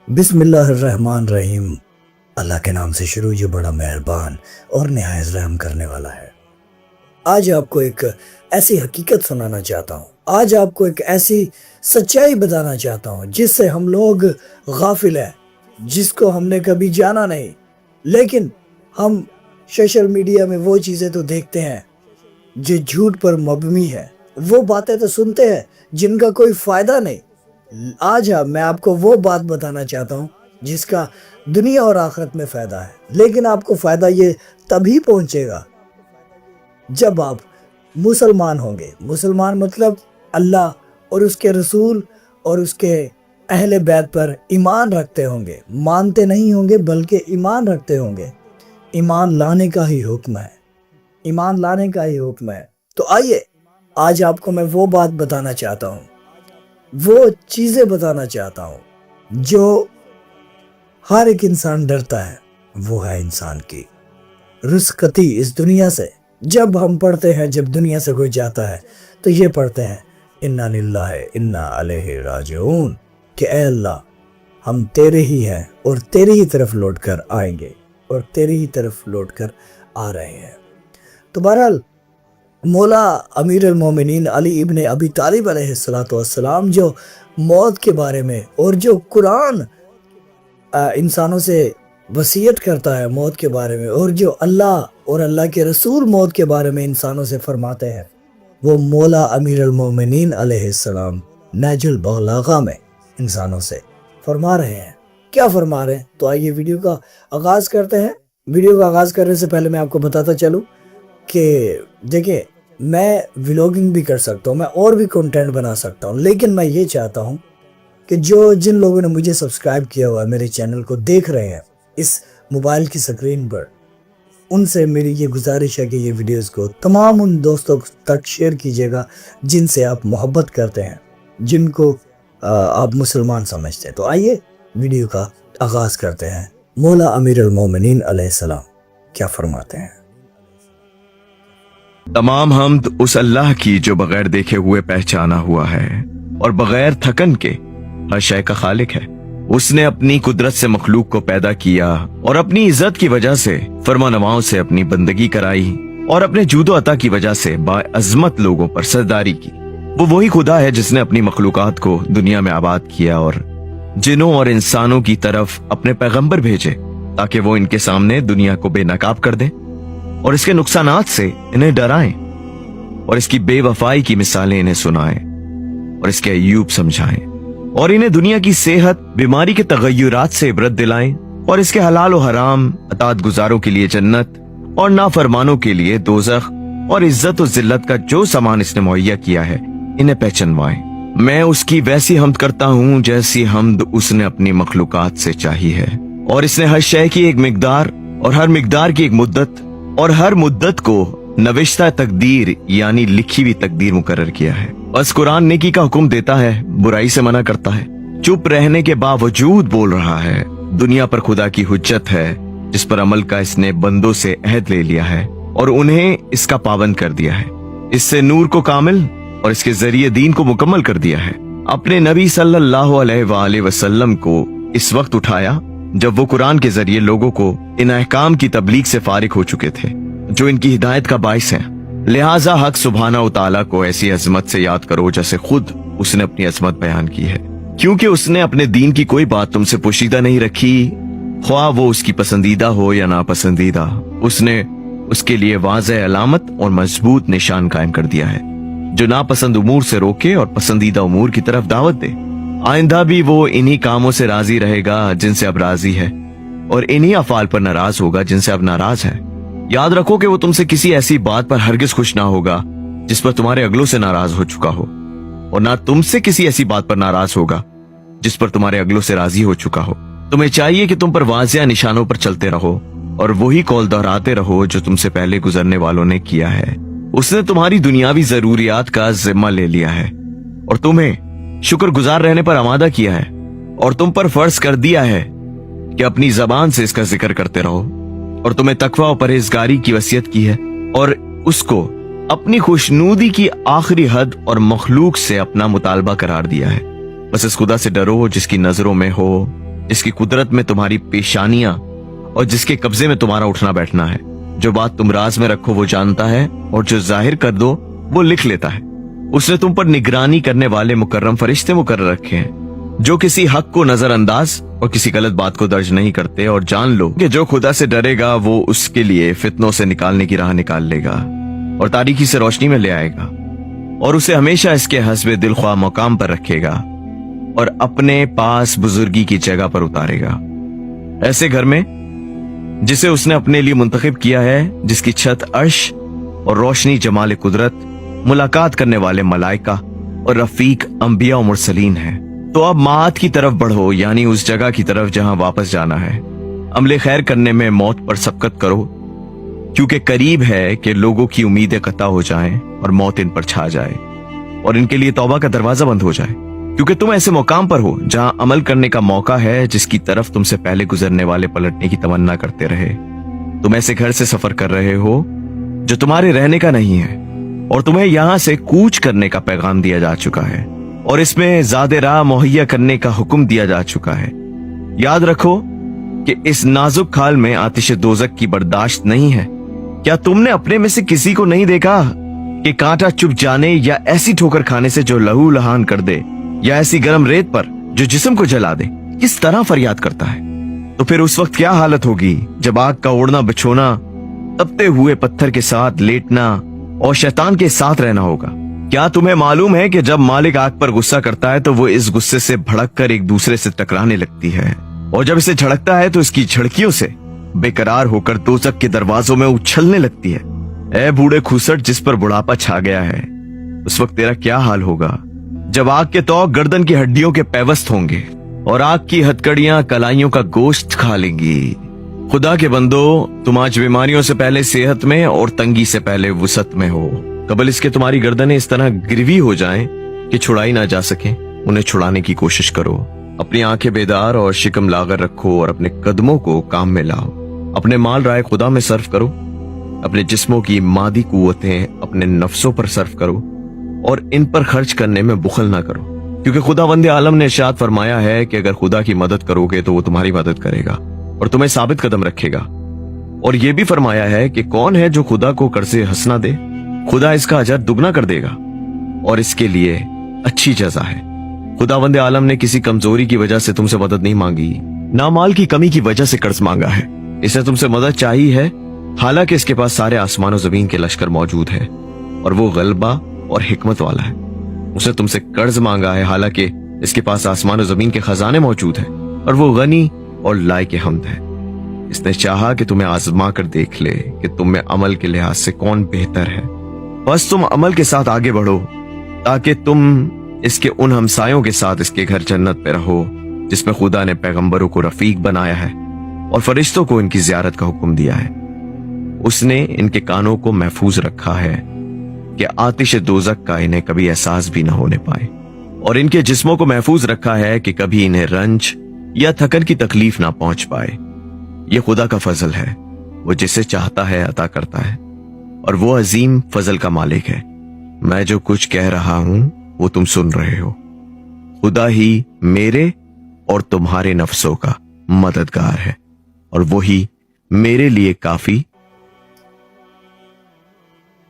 बिस्मिल्लाहिर्रहमानिर्रहीम। अल्लाह के नाम से शुरू, जो बड़ा मेहरबान और निहायत रहम करने वाला है। आज आपको एक ऐसी हकीकत सुनाना चाहता हूँ, आज आपको एक ऐसी सच्चाई बताना चाहता हूँ जिससे हम लोग गाफिल हैं, जिसको हमने कभी जाना नहीं, लेकिन हम सोशल मीडिया में वो चीज़ें तो देखते हैं जो झूठ पर मबनी है, वो बातें तो सुनते हैं जिनका कोई फ़ायदा नहीं। आज मैं आपको वो बात बताना चाहता हूँ जिसका दुनिया और आखिरत में फ़ायदा है, लेकिन आपको फ़ायदा ये तभी पहुँचेगा जब आप मुसलमान होंगे। मुसलमान मतलब अल्लाह और उसके रसूल और उसके अहले बैत पर ईमान रखते होंगे, मानते नहीं होंगे बल्कि ईमान रखते होंगे। ईमान लाने का ही हुक्म है, ईमान लाने का ही हुक्म है। तो आइए, आज आपको मैं वो बात बताना चाहता हूँ, वो चीज़ें बताना चाहता हूँ जो हर एक इंसान डरता है। वो है इंसान की रुस्कती इस दुनिया से। जब हम पढ़ते हैं, जब दुनिया से कोई जाता है तो ये पढ़ते हैं इन्ना लिल्लाहि इन्ना अलैहि राजिऊन, कि ऐ अल्लाह, हम तेरे ही हैं और तेरे ही तरफ लौट कर आएंगे और तेरे ही तरफ लौट कर आ रहे हैं। तो बहरहाल मौला अमीर अल-मोमिनीन अली इब्न अबी तालिब अलैहिस्सलातु वस्सलाम जो मौत के बारे में और जो कुरान इंसानों से वसीयत करता है मौत के बारे में, और जो अल्लाह और अल्लाह के रसूल मौत के बारे में इंसानों से फरमाते हैं, वो मौला अमीर अल-मोमिनीन अलैहिस्सलाम नहजुल बलागा में इंसानों से फरमा रहे हैं। क्या फरमा रहे हैं? तो आइए वीडियो का आगाज़ करते हैं। वीडियो का आगाज़ करने से पहले मैं आपको बताता चलूँ कि देखिए, मैं व्लॉगिंग भी कर सकता हूँ, मैं और भी कंटेंट बना सकता हूँ, लेकिन मैं ये चाहता हूँ कि जिन लोगों ने मुझे सब्सक्राइब किया हुआ है, मेरे चैनल को देख रहे हैं इस मोबाइल की स्क्रीन पर, उनसे मेरी ये गुजारिश है कि ये वीडियोस को तमाम उन दोस्तों तक शेयर कीजिएगा जिनसे आप मोहब्बत करते हैं, जिनको आप मुसलमान समझते हैं। तो आइए वीडियो का आगाज़ करते हैं। मौला अमीर अल-मोमिनीन अलैहिस्सलाम क्या फरमाते हैं? तमाम हमद उस अल्लाह की जो बगैर देखे हुए पहचाना हुआ है और बगैर थकन के हर शय का खालिक है। उसने अपनी कुदरत से मखलूक को पैदा किया और अपनी इज्जत की वजह से फरमानवाओं से अपनी बंदगी कराई और अपने जूदो अता की वजह से बाअज़मत लोगों पर सरदारी की। वो वही खुदा है जिसने अपनी मखलूकात को दुनिया में आबाद किया और जिनों और इंसानों की तरफ अपने पैगंबर भेजे ताकि वो इनके सामने दुनिया को बेनकाब कर दें और इसके नुकसानात से इन्हें डराएं और इसकी बेवफाई की मिसालें इन्हें सुनाएं और इसके अय्यूब समझाएं और इन्हें दुनिया की सेहत, बीमारी के तगय्युरात से इबरत दिलाएं और इसके हलाल और हराम, अताअत गुजारों के लिए जन्नत और नाफरमानों के लिए दोज़ख और इज्जत और जिल्लत का जो सामान इसने मुहैया किया है, इन्हें पहचानवाएं। मैं उसकी वैसी हमद करता हूँ जैसी हमद उसने अपनी मखलूकात से चाही है, और इसने हर शय की एक मिकदार और हर मिकदार की एक मुद्दत और हर मुद्दत को नविश्ता तकदीर यानी लिखी हुई तकदीर मुकर्रर किया है। बस कुरान नेकी का हुक्म देता है, बुराई से मना करता है, चुप रहने के बावजूद बोल रहा है। दुनिया पर खुदा की हुज्जत है जिस पर अमल का इसने बंदों से अहद ले लिया है और उन्हें इसका पाबंद कर दिया है। इससे नूर को कामिल और इसके जरिए दीन को मुकम्मल कर दिया है। अपने नबी सल्लल्लाहु अलैहि वसल्लम को इस वक्त उठाया जब वो कुरान के जरिए लोगों को इन अहकाम की तबलीग से फारिग हो चुके थे जो इनकी हिदायत का बाइस है। लिहाजा हक सुब्हाना व तआला को ऐसी अजमत से याद करो जैसे खुद उसने अपनी अजमत बयान की है, क्योंकि उसने अपने दीन की कोई बात तुमसे पोशीदा नहीं रखी, ख्वाह वो उसकी पसंदीदा हो या नापसंदीदा। उसने उसके लिए वाज़ेह अलामत और मजबूत निशान कायम कर दिया है जो नापसंद उमूर से रोके और पसंदीदा उमूर की तरफ दावत दे। आइंदा भी वो इन्हीं कामों से राजी रहेगा जिनसे अब राजी है और इन्हीं अफाल पर नाराज होगा जिनसे अब नाराज है। याद रखो कि वो तुमसे किसी ऐसी बात पर हरगिज खुश ना होगा जिस पर तुम्हारे अगलों से नाराज हो चुका हो, और ना तुमसे किसी ऐसी बात पर नाराज होगा जिस पर तुम्हारे अगलों से राजी हो चुका हो। तुम्हें चाहिए कि तुम पर वाज़िया निशानों पर चलते रहो और वही कौल दोहराते रहो जो तुमसे पहले गुजरने वालों ने किया है। उसने तुम्हारी दुनियावी जरूरियात का जिम्मा ले लिया है और तुम्हें शुक्रगुजार रहने पर आमादा किया है, और तुम पर फर्ज कर दिया है कि अपनी जबान से इसका जिक्र करते रहो, और तुम्हें तकवा और परहेजगारी की वसीयत की है और उसको अपनी खुशनूदी की आखिरी हद और मखलूक से अपना मुतालबा करार दिया है। बस इस खुदा से डरो जिसकी नजरों में हो जिसकी कुदरत में तुम्हारी पेशानियां और जिसके कब्जे में तुम्हारा उठना बैठना है। जो बात तुम राज में रखो वो जानता है और जो जाहिर कर दो वो लिख लेता है। उसने तुम पर निगरानी करने वाले मुकर्रम फरिश्ते मुकर्रर रखे हैं जो किसी हक को नजरअंदाज और किसी गलत बात को दर्ज नहीं करते। और जान लो कि जो खुदा से डरेगा वो उसके लिए फितनों से निकालने की राह निकाल लेगा और तारीकी से रोशनी में ले आएगा और उसे हमेशा इसके हस्बे दिलख्वाह मुकाम पर रखेगा और अपने पास बुजुर्गी की जगह पर उतारेगा, ऐसे घर में जिसे उसने अपने लिए मुंतखब किया है, जिसकी छत अर्श और रोशनी जमाल कुदरत, मुलाकात करने वाले मलाइका और रफीक अंबिया और मुरसलीन है। तो अब मात की तरफ बढ़ो, यानी उस जगह की तरफ जहां वापस जाना है। अमले खैर करने में मौत पर सबकत करो, क्योंकि करीब है कि लोगों की उम्मीदें कता हो जाएं और मौत इन पर छा जाए और इनके लिए तौबा का दरवाजा बंद हो जाए, क्योंकि तुम ऐसे मुकाम पर हो जहां अमल करने का मौका है जिसकी तरफ तुमसे पहले गुजरने वाले पलटने की तमन्ना करते रहे। तुम ऐसे घर से सफर कर रहे हो जो तुम्हारे रहने का नहीं है और तुम्हें यहां से कूच करने का पैगाम दिया जा चुका है और इसमें ज़्यादा राह मुहैया करने का हुक्म दिया जा चुका है। याद रखो कि इस नाजुक खाल में आतिश दोजक की बर्दाश्त नहीं है। क्या तुमने अपने में से किसी को नहीं देखा कि कांटा चुभ जाने या ऐसी ठोकर खाने से जो लहू लहान कर दे या ऐसी गर्म रेत पर जो जिस्म को जला दे किस तरह फरियाद करता है? तो फिर उस वक्त क्या हालत होगी जब आग का ओढ़ना बिछोना, तपते हुए पत्थर के साथ लेटना और शैतान के साथ रहना होगा। क्या तुम्हें मालूम है कि जब मालिक आग पर गुस्सा करता है तो वो इस गुस्से से भड़क कर एक दूसरे से टकराने लगती है और जब इसे झड़कता है तो इसकी झड़कियों से बेकरार होकर दोजख के दरवाजों में उछलने लगती है। ऐ बूढ़े खुसट जिस पर बुढ़ापा छा गया है, उस वक्त तेरा क्या हाल होगा जब आग के तौक गर्दन की हड्डियों के पैवस्त होंगे और आग की हथकड़ियां कलाइयों का गोश्त खा लेंगी। खुदा के बंदो, तुम आज बीमारियों से पहले सेहत में और तंगी से पहले वुसत में हो। कबल इसके तुम्हारी गर्दनें इस तरह गिरवी हो जाएं कि छुड़ाई ना जा सके। उन्हें छुड़ाने की कोशिश करो। अपनी आंखें बेदार और शिकम लागर रखो और अपने कदमों को काम में लाओ। अपने माल राय खुदा में सर्फ करो। अपने जिस्मों की मादी कुव्वतें अपने नफ्सों पर सर्फ करो और इन पर खर्च करने में बुखल ना करो, क्योंकि खुदावंद आलम ने इरशाद फरमाया है कि अगर खुदा की मदद करोगे तो वो तुम्हारी मदद करेगा और तुम्हें साबित कदम रखेगा। और ये भी फरमाया है कि कौन है जो खुदा को कर्ज़े हंसना दे, खुदा इसका अजर दुगना कर देगा और इसके लिए अच्छी जज़ा है। खुदावंद आलम ने किसी कमजोरी की वजह से तुमसे मदद नहीं मांगी, ना माल की कमी की वजह से कर्ज मांगा है। इसे तुमसे मदद चाहिए है, हालांकि इसके पास सारे आसमान और जमीन के लश्कर मौजूद है और वो गलबा और हिकमत वाला है। उसने तुमसे कर्ज मांगा है, हालांकि इसके पास आसमान और जमीन के खजाने मौजूद हैं और वो गनी और लायक हम्द है। इसने चाहा कि तुम्हें आजमा कर देख ले कि तुम में अमल के लिहाज से कौन बेहतर है। बस तुम अमल के साथ आगे बढ़ो ताकि तुम इसके उन हमसायों के साथ इसके घर जन्नत में रहो जिसमें खुदा ने पैगंबरों को रफीक बनाया है और फरिश्तों को इनकी जियारत का हुक्म दिया है। उसने इनके कानों को महफूज रखा है कि आतिश दोजक का इन्हें कभी एहसास भी न होने पाए और इनके जिस्मों को महफूज रखा है कि कभी इन्हें रंज या थकन की तकलीफ ना पहुंच पाए। यह खुदा का फजल है, वो जिसे चाहता है अता करता है और वो अजीम फजल का मालिक है। मैं जो कुछ कह रहा हूं वो तुम सुन रहे हो। खुदा ही मेरे और तुम्हारे नफ्सों का मददगार है और वही मेरे लिए काफी।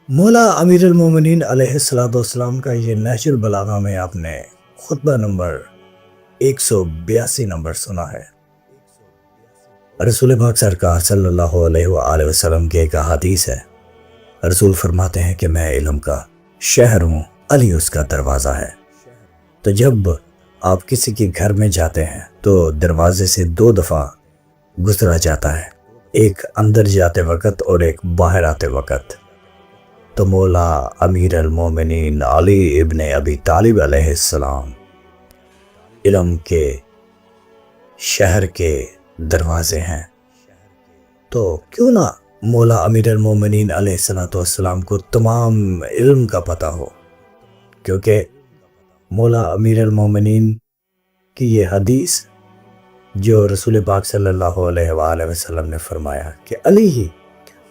मौला अमीरुल मोमिनीन अलैहिस्सलाम का ये नहजुल बलागा में आपने खुतबा नंबर 182 नंबर सुना है। रसूल पाक सरकार सल्लल्लाहु अलैहि वसल्लम के एक हदीस है। रसूल फरमाते हैं कि मैं इल्म का शहर हूँ, अली उसका दरवाज़ा है। तो जब आप किसी के घर में जाते हैं तो दरवाजे से 2 दफ़ा गुजरा जाता है, एक अंदर जाते वक़्त और एक बाहर आते वक़्त। तो मौला अमीर अल मोमिनीन अली इब्न अबी तालिब अलैहिस्सलाम इल्म के शहर के दरवाजे हैं। तो क्यों ना मौला अमीर अल मोमिनीन अलैहिस्सलाम को तमाम इल्म का पता हो, क्योंकि मौला अमीर अल मोमिनीन की ये हदीस जो रसूल पाक सल्लल्लाहु अलैहि वसल्लम ने फरमाया कि अली ही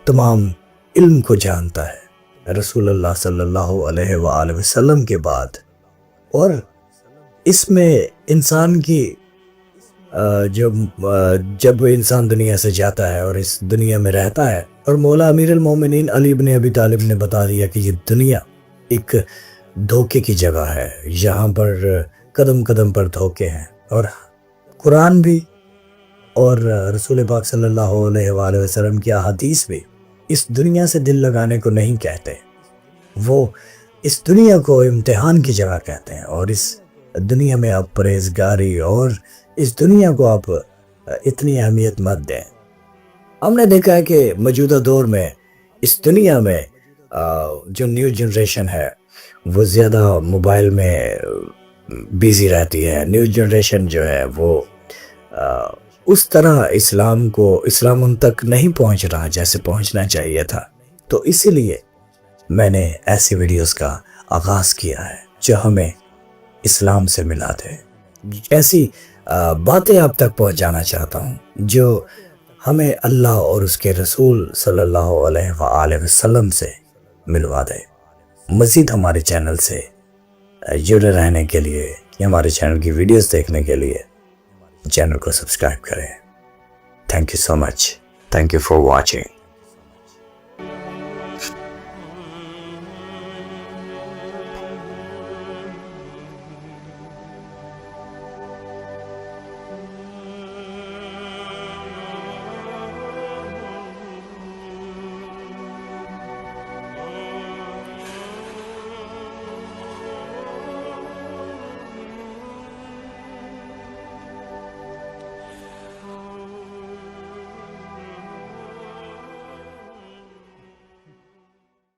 तमाम इल्म को जानता है रसूलुल्लाह सल्लल्लाहु अलैहि वसल्लम के बाद। और इसमें इंसान की جب وہ انسان دنیا سے جاتا ہے اور اس دنیا میں رہتا ہے، اور مولا امیر المومنین علی بن ابی طالب نے بتا دیا کہ یہ دنیا ایک دھوکے کی جگہ ہے، یہاں پر قدم قدم پر دھوکے ہیں، اور قرآن بھی اور رسول پاک صلی اللہ علیہ وآلہ وسلم کی احادیث بھی اس دنیا سے دل لگانے کو نہیں کہتے، وہ اس دنیا کو امتحان کی جگہ کہتے ہیں، اور اس دنیا میں آپ پرہیزگاری اور اس دنیا کو آپ اتنی اہمیت مت دیں۔ ہم نے دیکھا ہے کہ موجودہ دور میں اس دنیا میں جو نیو جنریشن ہے وہ زیادہ موبائل میں بیزی رہتی ہے۔ نیو جنریشن جو ہے وہ اس طرح اسلام ان تک نہیں پہنچ رہا جیسے پہنچنا چاہیے تھا، تو اسی لیے میں نے ایسی ویڈیوز کا آغاز کیا ہے جو ہمیں اسلام سے ملا دے، ایسی باتیں آپ تک پہنچانا چاہتا ہوں جو ہمیں اللہ اور اس کے رسول صلی اللہ علیہ وآلہ وسلم سے ملوا دے۔ مزید ہمارے چینل سے جڑے رہنے کے لیے یا ہمارے چینل کی ویڈیوز دیکھنے کے لیے چینل کو سبسکرائب کریں۔ Thank you so much, thank you for watching.